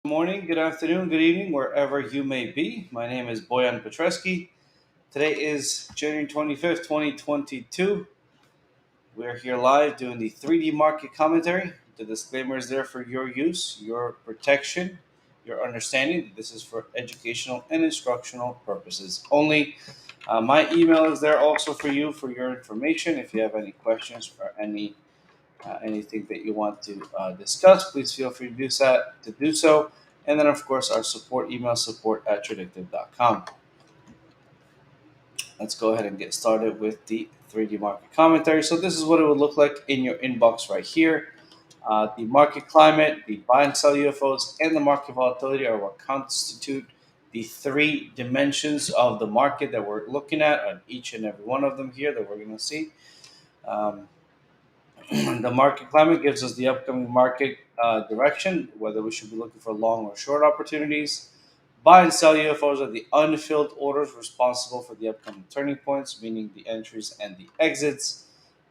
morning, good afternoon, good evening, wherever you may be. My name is Bojan Petreski. Today is January 25th, 2022. We're here live doing the 3D market commentary. The disclaimer is there for your use, your protection, your understanding. This is for educational and instructional purposes only. My email is there also for you for your information. If you have any questions or anything that you want to discuss, please feel free to do so. And then, of course, our support email, support@tradictive.com. Let's go ahead and get started with the 3D market commentary. So this is what it would look like in your inbox right here. The market climate, the buy and sell UFOs, and the market volatility are what constitute the three dimensions of the market that we're looking at on each and every one of them here that we're going to see. Um, the market climate gives us the upcoming market direction, whether we should be looking for long or short opportunities. Buy and sell UFOs are the unfilled orders responsible for the upcoming turning points, meaning the entries and the exits.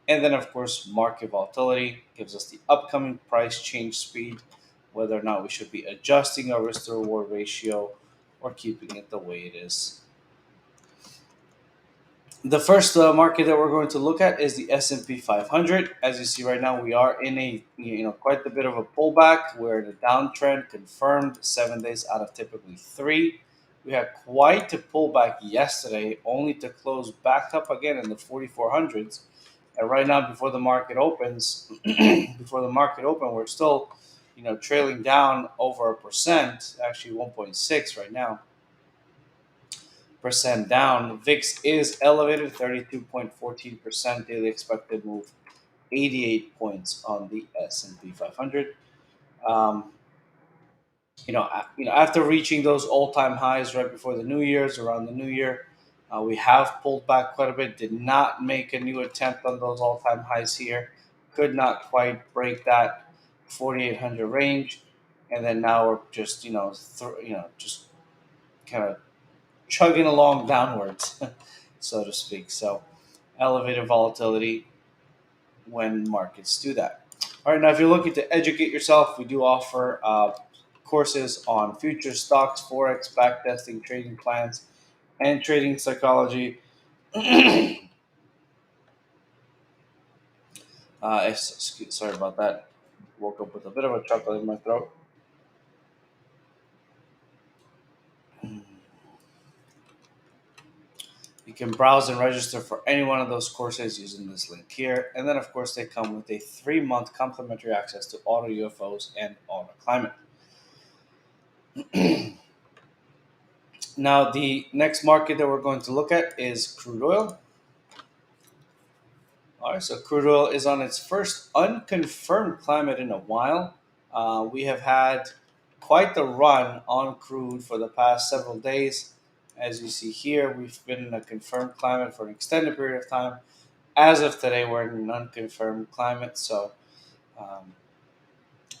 And then, of course, market volatility gives us the upcoming price change speed, whether or not we should be adjusting our risk to reward ratio or keeping it the way it is. The first market that we're going to look at is the S&P 500. As you see right now, we are in a quite a bit of a pullback. We're in a downtrend confirmed 7 days out of typically 3. We had quite a pullback yesterday, only to close back up again in the 4400s. And right now, before the market opens, we're still trailing down over a percent, actually 1.6 right now. Percent down. VIX is elevated, 32.14% daily expected move, 88 points on the S&P 500. After reaching those all-time highs right before the New Year's, around the New Year, we have pulled back quite a bit. Did not make a new attempt on those all-time highs here. Could not quite break that 4,800 range, and then now we're just just kind of chugging along downwards, so to speak. So elevated volatility when markets do that. All right, now if you're looking to educate yourself, we do offer courses on futures, stocks, forex, backtesting, trading plans, and trading psychology. Sorry about that. Woke up with a bit of a chuckle in my throat. You can browse and register for any one of those courses using this link here. And then, of course, they come with a 3-month complimentary access to AutoUFOs and AutoClimate. Now, the next market that we're going to look at is crude oil. All right, so crude oil is on its first unconfirmed climate in a while. We have had quite the run on crude for the past several days. As you see here, we've been in a confirmed climate for an extended period of time. As of today, we're in an unconfirmed climate, so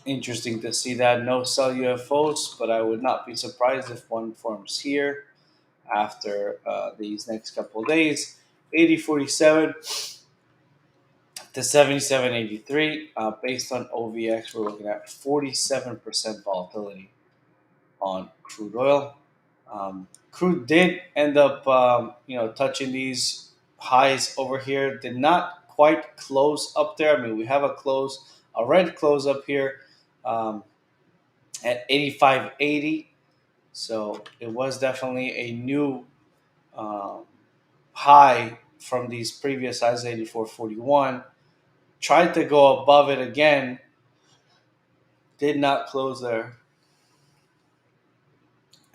interesting to see that. No sell UFOs, but I would not be surprised if one forms here after these next couple of days. 8047 to 7783. Based on OVX, we're looking at 47% volatility on crude oil. Crude did end up, touching these highs over here. Did not quite close up there. I mean, we have a red close up here at 85.80. So it was definitely a new high from these previous highs, 84.41. Tried to go above it again. Did not close there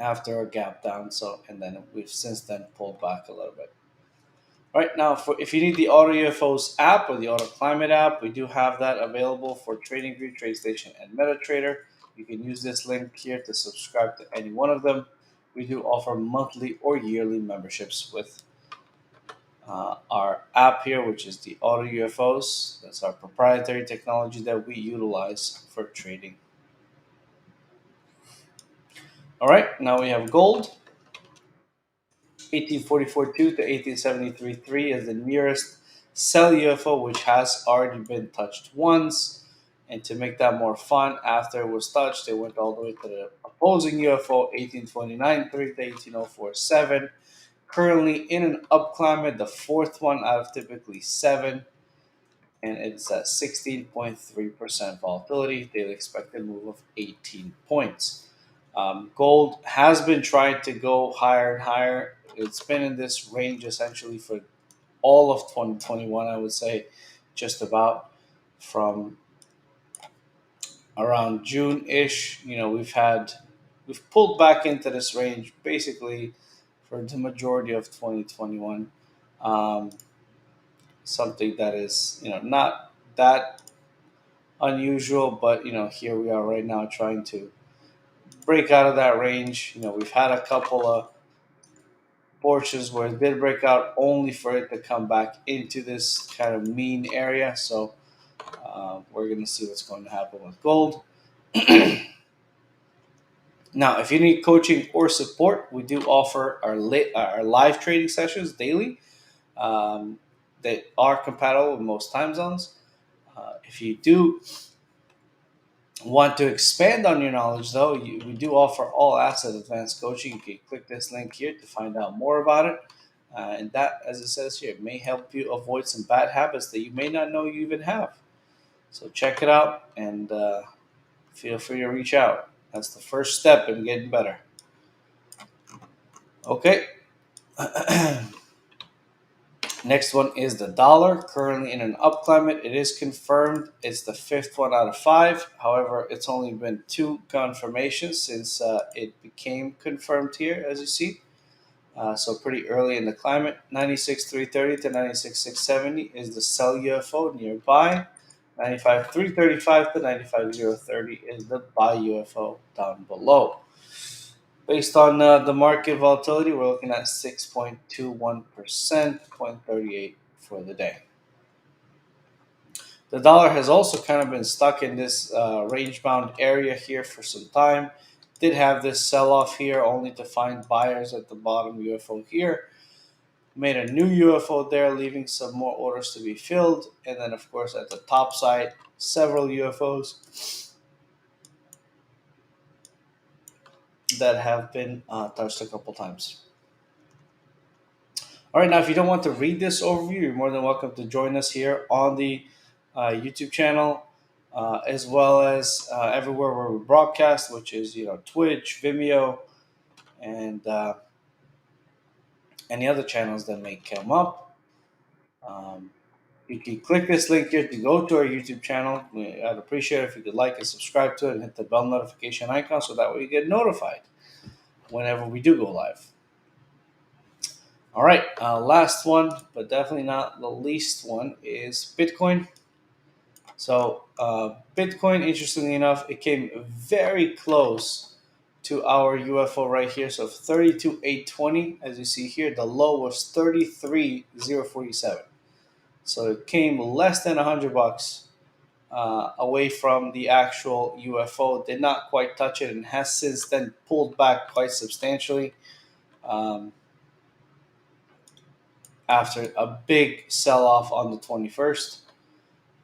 after a gap down. And then we've since then pulled back a little bit. Right now, if you need the AutoUFOs app or the AutoClimate app, we do have that available for TradingView, TradeStation, and MetaTrader. You can use this link here to subscribe to any one of them. We do offer monthly or yearly memberships with our app here, which is the AutoUFOs. That's our proprietary technology that we utilize for trading. All right, now we have gold. 1844.2 to 1873.3 is the nearest sell UFO, which has already been touched once. And to make that more fun, after it was touched, it went all the way to the opposing UFO 1829 3 to 18047. Currently in an up climate, the fourth one out of typically seven, and it's at 16.3% volatility. Daily expected move of 18 points. Gold has been trying to go higher and higher. It's been in this range essentially for all of 2021, I would say, just about from around June ish. We've pulled back into this range basically for the majority of 2021. Um, Something that is not that unusual, but here we are right now trying to break out of that range. We've had a couple of portions where it did break out only for it to come back into this kind of mean area. So we're going to see what's going to happen with gold. Now, if you need coaching or support, we do offer our live trading sessions daily. Um, that are compatible with most time zones. If you do want to expand on your knowledge, though, we do offer all asset advanced coaching. You can click this link here to find out more about it. And that, as it says here, may help you avoid some bad habits that you may not know you even have. So check it out and feel free to reach out. That's the first step in getting better. Okay. Next one is the dollar, currently in an up climate. It is confirmed. It's the fifth one out of five. However, it's only been two confirmations since it became confirmed here, as you see. So pretty early in the climate. 96,330 to 96,670 is the sell UFO nearby. 95,335 to 95,030 is the buy UFO down below. Based on the market volatility, we're looking at 6.21%, 0.38 for the day. The dollar has also kind of been stuck in this range bound area here for some time. Did have this sell off here only to find buyers at the bottom UFO here. Made a new UFO there, leaving some more orders to be filled. And then, of course, at the top side, several UFOs that have been touched a couple times. All right, now if you don't want to read this overview, you're more than welcome to join us here on the YouTube channel, as well as everywhere where we broadcast, which is Twitch, Vimeo, and any other channels that may come up. You can click this link here to go to our YouTube channel. I'd appreciate it if you could like and subscribe to it and hit the bell notification icon so that way you get notified whenever we do go live. All right, last one, but definitely not the least one, is Bitcoin. So Bitcoin, interestingly enough, it came very close to our UFO right here. So 32,820, as you see here, the low was 33,047. So it came less than $100 away from the actual UFO. Did not quite touch it and has since then pulled back quite substantially. After a big sell-off on the 21st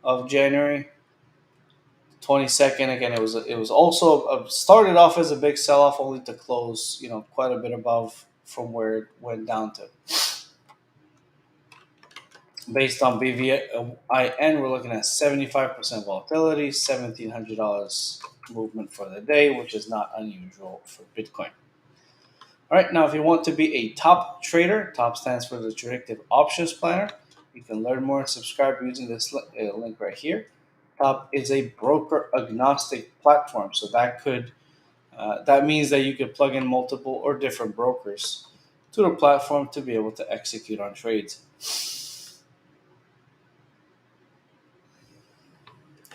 of January. 22nd, again, it was also started off as a big sell-off only to close quite a bit above from where it went down to. Based on BVIN, we're looking at 75% volatility, $1,700 movement for the day, which is not unusual for Bitcoin. All right, now if you want to be a top trader, top stands for the Tradictive Options Planner. You can learn more and subscribe using this link right here. Top is a broker agnostic platform, so that means that you could plug in multiple or different brokers to the platform to be able to execute on trades.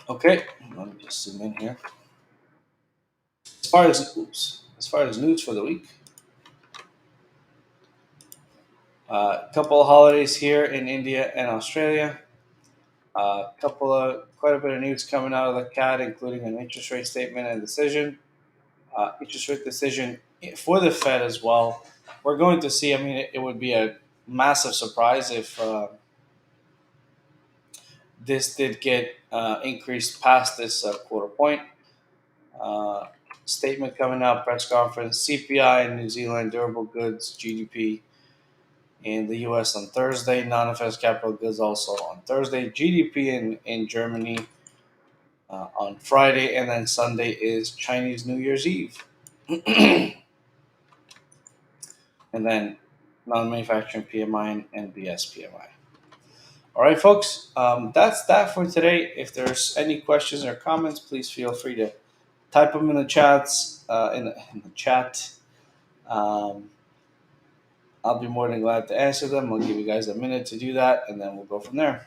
Okay, let me just zoom in here. As far as news for the week, a couple of holidays here in India and Australia. Quite a bit of news coming out of the CAD, including an interest rate statement and decision. Interest rate decision for the Fed as well. We're going to see. I mean, it would be a massive surprise if this did get increased past this quarter point. Uh, Statement coming out, press conference, CPI in New Zealand, durable goods, GDP in the US on Thursday, non-FS capital goods also on Thursday, GDP in Germany on Friday, and then Sunday is Chinese New Year's Eve. And then non-manufacturing PMI and NBS PMI. All right, folks, that's that for today. If there's any questions or comments, please feel free to type them in the chats in the chat. Um, I'll be more than glad to answer them. I'll give you guys a minute to do that, and then we'll go from there.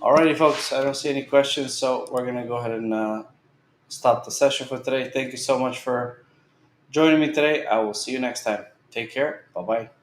Alrighty, folks, I don't see any questions, so we're going to go ahead and stop the session for today. Thank you so much for joining me today. I will see you next time. Take care. Bye bye.